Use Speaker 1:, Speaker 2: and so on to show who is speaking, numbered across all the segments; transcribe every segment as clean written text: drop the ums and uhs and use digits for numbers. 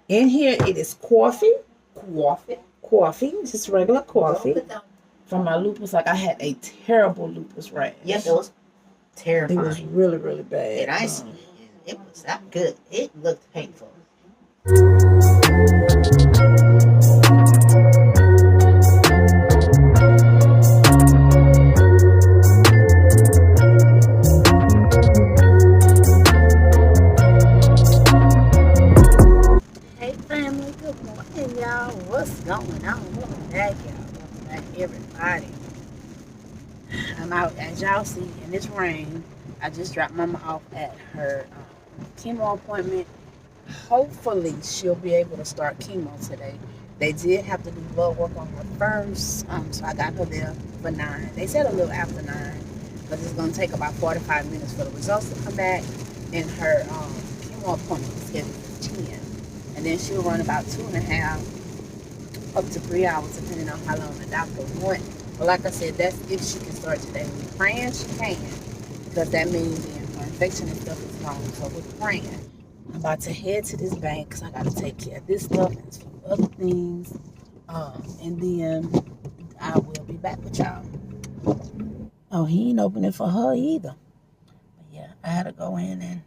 Speaker 1: In here, it is coffee. Just regular coffee. From my lupus, like I had a terrible lupus rash.
Speaker 2: Yes, it was terrifying.
Speaker 1: It was really, really bad.
Speaker 2: And I see it was not good. It looked painful. Hey family, good morning, y'all. What's going on? Welcome back, y'all. Welcome back, everybody. I'm out, as y'all see, in this rain. I just dropped Mama off at her chemo appointment. Hopefully, she'll be able to start chemo today. They did have to do blood work on her first, so I got her there for 9. They said a little after 9, because it's going to take about 45 minutes for the results to come back. And her chemo appointment is scheduled for 10. And then she'll run about 2.5 up to 3 hours, depending on how long the doctor wants. But like I said, that's if she can start today. We're praying she can, because that means the infection and stuff is gone. So we're praying. I'm about to head to this bank because I got to take care of this stuff and some other things. And then I will be back with y'all. Oh, he ain't opening for her either. But yeah, I had to go in and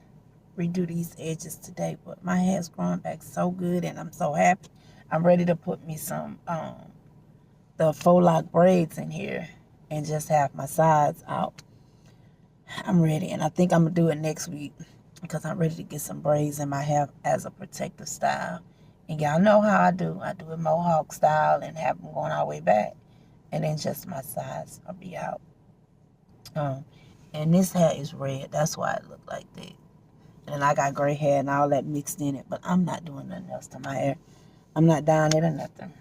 Speaker 2: redo these edges today. But my hair's growing back so good and I'm so happy. I'm ready to put me some the faux lock braids in here and just have my sides out. I'm ready, and I think I'm gonna do it next week because I'm ready to get some braids in my hair as a protective style. And y'all know how I do. I do it mohawk style and have them going all the way back, and then just my sides will be out. And this hair is red. That's why it look like that. And I got gray hair and all that mixed in it, but I'm not doing nothing else to my hair. I'm not dyeing it or nothing.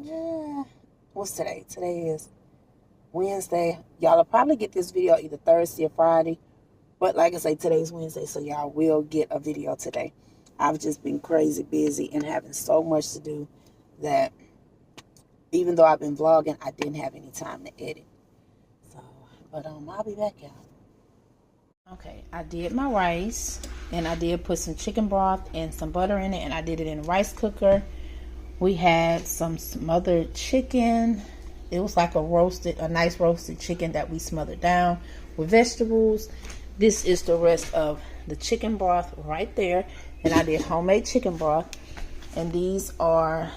Speaker 2: Yeah. What's today? Today is Wednesday. Y'all will probably get this video either Thursday or Friday. But like I say, today's Wednesday, so y'all will get a video today. I've just been crazy busy and having so much to do that even though I've been vlogging, I didn't have any time to edit. So, but I'll be back, y'all. Okay, I did my rice, and I did put some chicken broth and some butter in it, and I did it in a rice cooker. We had some smothered chicken. It was like a nice roasted chicken that we smothered down with vegetables. This is the rest of the chicken broth right there. And I did homemade chicken broth. And these are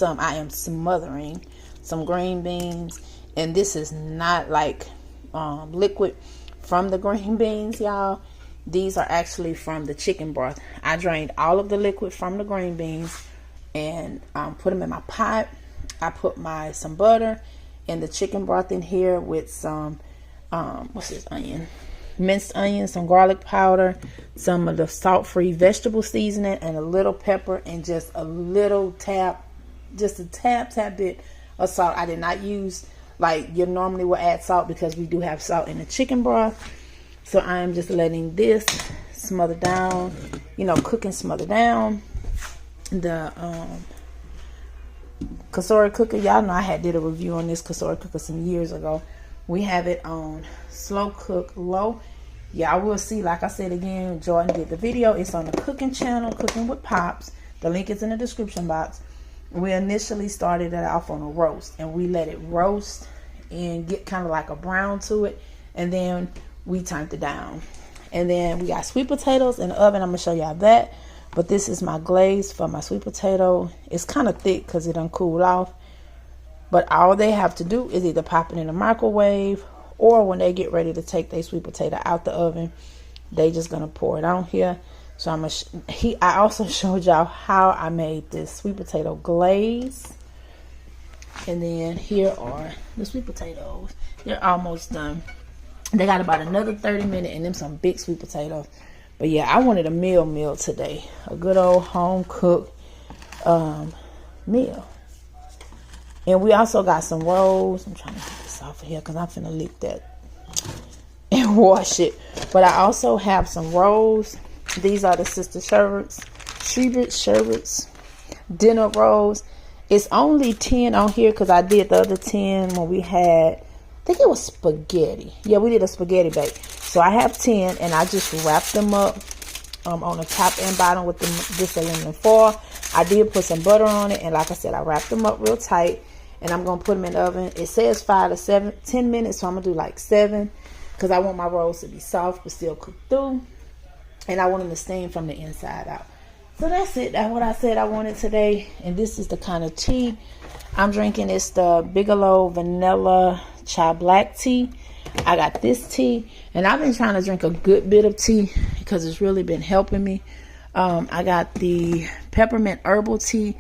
Speaker 2: I am smothering some green beans. And this is not like liquid from the green beans, y'all. These are actually from the chicken broth. I drained all of the liquid from the green beans and put them in my pot. I put some butter and the chicken broth in here with some what's this onion? Minced onion, some garlic powder, some of the salt-free vegetable seasoning, and a little pepper, and just a little just a tad bit of salt. I did not use like you normally would add salt because we do have salt in the chicken broth. So I am just letting this smother down, cook and smother down. The Kasori cooker, y'all know I did a review on this Kasori cooker some years ago. We have it on slow cook low. Y'all will see, like I said again, Jordan did the video. It's on the cooking channel, Cooking with Pops. The link is in the description box. We initially started it off on a roast, and we let it roast and get kind of like a brown to it, and then we turned it down. And then we got sweet potatoes in the oven. I'm gonna show y'all that. But this is my glaze for my sweet potato. It's kind of thick because it done cooled off. But all they have to do is either pop it in the microwave, or when they get ready to take their sweet potato out the oven, they just going to pour it on here. So I also showed y'all how I made this sweet potato glaze. And then here are the sweet potatoes. They're almost done. They got about another 30 minutes and them some big sweet potatoes. But yeah, I wanted a meal today. A good old home cooked meal. And we also got some rolls. I'm trying to get this off of here because I'm finna lick that and wash it. But I also have some rolls. These are the Sister Sherbert's dinner rolls. It's only 10 on here because I did the other 10 when we had, I think it was spaghetti. Yeah, we did a spaghetti bake. So I have 10 and I just wrapped them up on the top and bottom with this aluminum foil. I did put some butter on it, and like I said, I wrapped them up real tight, and I'm gonna put them in the oven. It says 10 minutes, so I'm gonna do like 7, because I want my rolls to be soft but still cooked through, and I want them to steam from the inside out. So that's it. That's what I said I wanted today, and this is the kind of tea I'm drinking. It's the Bigelow Vanilla Chai Black Tea. I got this tea, and I've been trying to drink a good bit of tea because it's really been helping me. I got the peppermint herbal tea.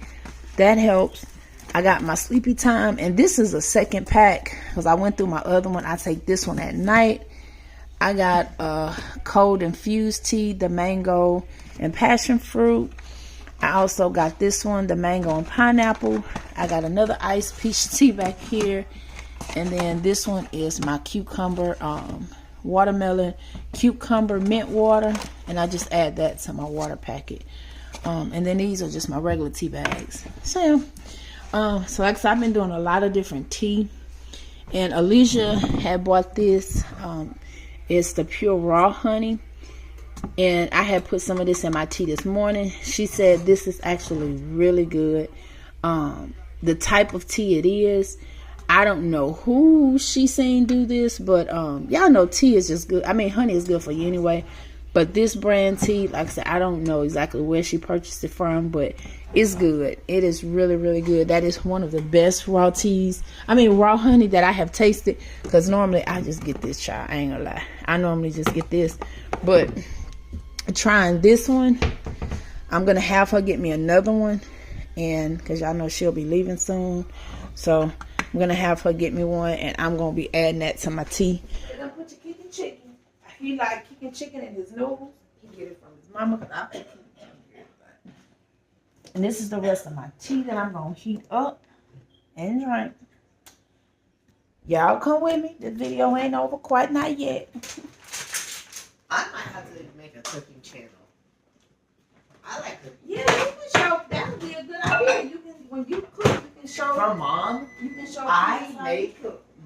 Speaker 2: That helps. I got my sleepy time, and this is a second pack because I went through my other one. I take this one at night. I got a cold infused tea, the mango and passion fruit. I also got this one, the mango and pineapple. I got another iced peach tea back here. And then this one is my cucumber, watermelon, cucumber mint water. And I just add that to my water packet. And then these are just my regular tea bags. So like I said, I've been doing a lot of different tea. And Alicia had bought this. It's the pure raw honey. And I had put some of this in my tea this morning. She said this is actually really good. The type of tea it is, I don't know who she seen do this, but y'all know tea is just good. I mean, honey is good for you anyway. But this brand tea, like I said, I don't know exactly where she purchased it from, but it's good. It is really, really good. That is one of the best raw teas. I mean, raw honey that I have tasted. Because normally I just get this, child. I ain't gonna lie. I normally just get this. But trying this one, I'm gonna have her get me another one, and because y'all know she'll be leaving soon, so I'm gonna have her get me one, and I'm gonna be adding that to my tea. You're gonna put your kicking chicken. He like kicking chicken in his noodles. He get it from his mama, because I think he can. And this is the rest of my tea that I'm gonna heat up and drink. Y'all come with me. This video ain't over quite, not yet.
Speaker 3: I might have to make a cooking channel. I like cooking.
Speaker 2: Yeah, you can show. That would be a good idea. You can, when you cook, you can show.
Speaker 3: From Mom,
Speaker 2: You can show.
Speaker 3: I make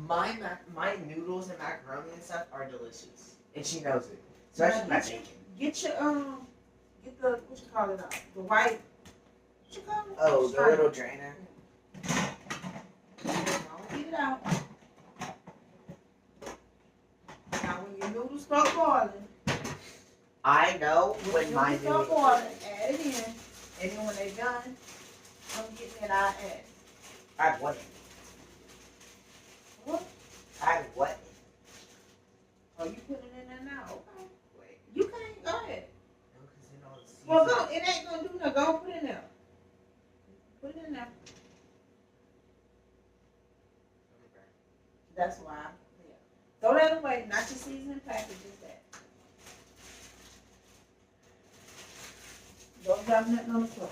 Speaker 3: my noodles and macaroni and stuff are delicious, and she knows it. Especially my bacon.
Speaker 2: Get your get the what you call it out? The white. What you call it?
Speaker 3: Oh, the little drainer.
Speaker 2: Get it out. Now, when your noodles start boiling.
Speaker 3: I know when my noodles
Speaker 2: boiling, add it in, and then when they're done, come get me and I'll add.
Speaker 3: Add what?
Speaker 2: What?
Speaker 3: Add what?
Speaker 2: Oh, you put it in there now? Okay. Wait. You can't. Go ahead.
Speaker 3: No, because you know it's
Speaker 2: Well, go. It ain't gonna do nothing. Go put it in there. Put it in there. That's why. Yeah. Throw that away. Not your seasoning package. Just that. Don't drop nothing on the floor.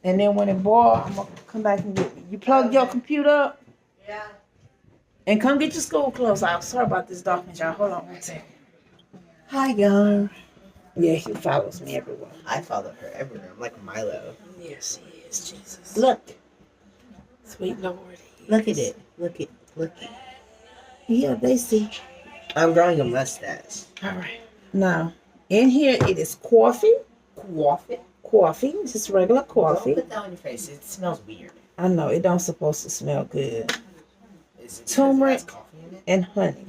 Speaker 2: And then when it boils, I'm gonna come back and get it. You plug your computer up?
Speaker 3: Yeah.
Speaker 2: And come get your school clothes out. Sorry about this darkness, y'all. Hold on one second.
Speaker 3: Hi, y'all.
Speaker 2: Yeah, he follows me everywhere.
Speaker 3: I follow her everywhere. I'm like Milo.
Speaker 2: Yes, he is, Jesus.
Speaker 3: Look.
Speaker 2: Sweet Lord.
Speaker 3: Look at it. Look at.
Speaker 2: Yeah, they see.
Speaker 3: I'm growing a mustache.
Speaker 2: All right. Now, in here it is coffee. Coffee. Just regular coffee.
Speaker 3: Don't put that on your face. It smells weird.
Speaker 2: I know, it don't supposed to smell good.
Speaker 3: Is it
Speaker 2: Turmeric
Speaker 3: because it has coffee in it?
Speaker 2: and honey.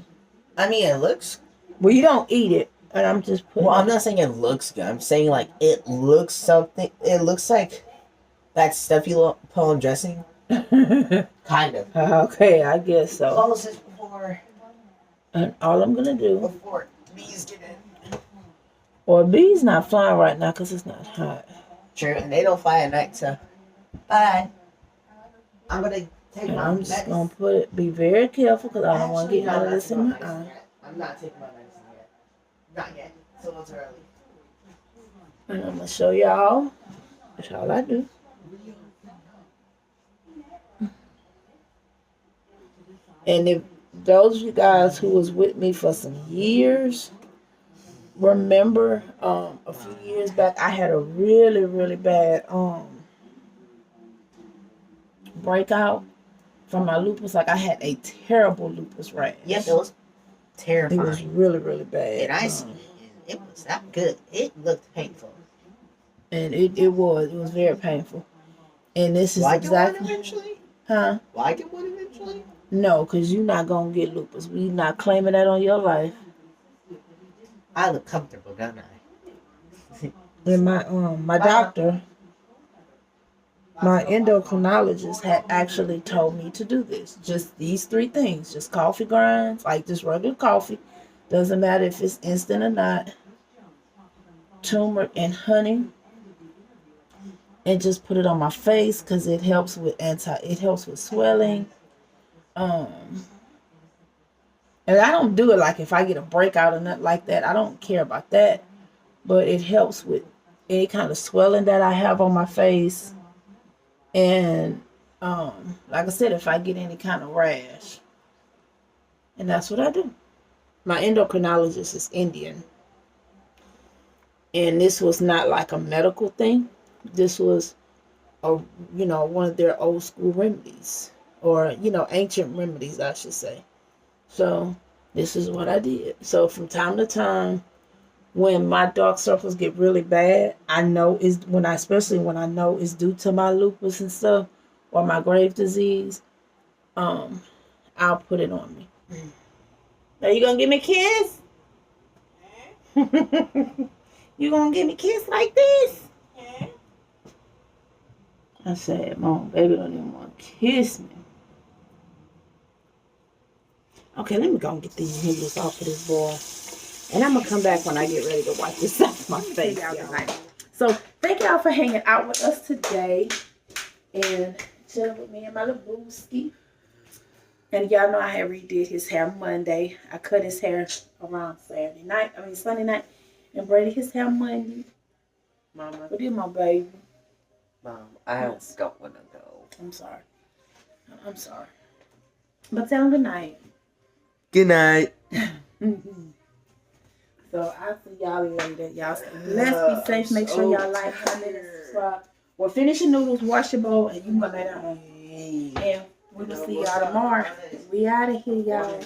Speaker 3: I mean, it looks.
Speaker 2: Well, you don't eat it. And I'm just putting
Speaker 3: Well, I'm not saying it looks good. I'm saying, like, it looks something. It looks like that stuff you put on dressing. Kind of.
Speaker 2: Okay, I guess so.
Speaker 3: Close this before
Speaker 2: And all I'm gonna do,
Speaker 3: bees get in.
Speaker 2: or bees not flying right now because it's not hot.
Speaker 3: True, and they don't fly at night, so. Bye. I'm gonna take
Speaker 2: And
Speaker 3: my
Speaker 2: I'm just
Speaker 3: medicine.
Speaker 2: gonna put it. Be very careful because I don't want to
Speaker 3: Actually,
Speaker 2: get
Speaker 3: no,
Speaker 2: none of
Speaker 3: that's
Speaker 2: this in
Speaker 3: not
Speaker 2: my
Speaker 3: medicine
Speaker 2: eye.
Speaker 3: yet. I'm not taking my medicine yet. Not yet. So it's early.
Speaker 2: And I'm gonna show y'all. That's all I do. And if those of you guys who was with me for some years remember, a few years back I had a really, really bad breakout from my lupus. Like I had a terrible lupus rash.
Speaker 3: Yep, it was terrifying.
Speaker 2: It was really, really bad.
Speaker 3: And I seen it, and it was not good. It looked painful.
Speaker 1: And it was very painful. And this is
Speaker 3: Like
Speaker 1: exactly...
Speaker 3: it one eventually?
Speaker 1: Huh?
Speaker 3: Like it one eventually?
Speaker 1: No, because you're not going to get lupus. We not claiming that on your life.
Speaker 3: I look comfortable, don't I?
Speaker 1: And my doctor, my endocrinologist had actually told me to do this. Just these 3 things. Just coffee grinds, like just regular coffee. Doesn't matter if it's instant or not. Turmeric and honey. And just put it on my face because it helps with swelling. And I don't do it like if I get a breakout or nothing like that. I don't care about that. But it helps with any kind of swelling that I have on my face. And like I said, if I get any kind of rash. And that's what I do. My endocrinologist is Indian. And this was not like a medical thing. This was one of their old school remedies. Or, ancient remedies, I should say. So this is what I did. So from time to time, when my dark circles get really bad, especially when I know it's due to my lupus and stuff, or my Graves' disease, I'll put it on me. Are you gonna give me a kiss? You gonna give me a kiss like this? I said, Mom, baby don't even want to kiss me. Okay, let me go and get these nipples off of this boy. And I'm going to come back when I get ready to wipe this off my face. So, thank y'all for hanging out with us today. And chilling with me and my little booski. And y'all know I had redid his hair Monday. I cut his hair around Sunday night. And braided his hair Monday.
Speaker 3: Mama.
Speaker 1: What did my baby?
Speaker 3: Mom, I don't want to go.
Speaker 1: I'm sorry. But tell him good night.
Speaker 3: Good night.
Speaker 1: So I'll see y'all later. Y'all stay blessed, be safe. Make sure y'all like, comment, and subscribe. Well, finish your noodles, wash your bowl, and you can go lay down. And we will see y'all tomorrow. We out of here, y'all.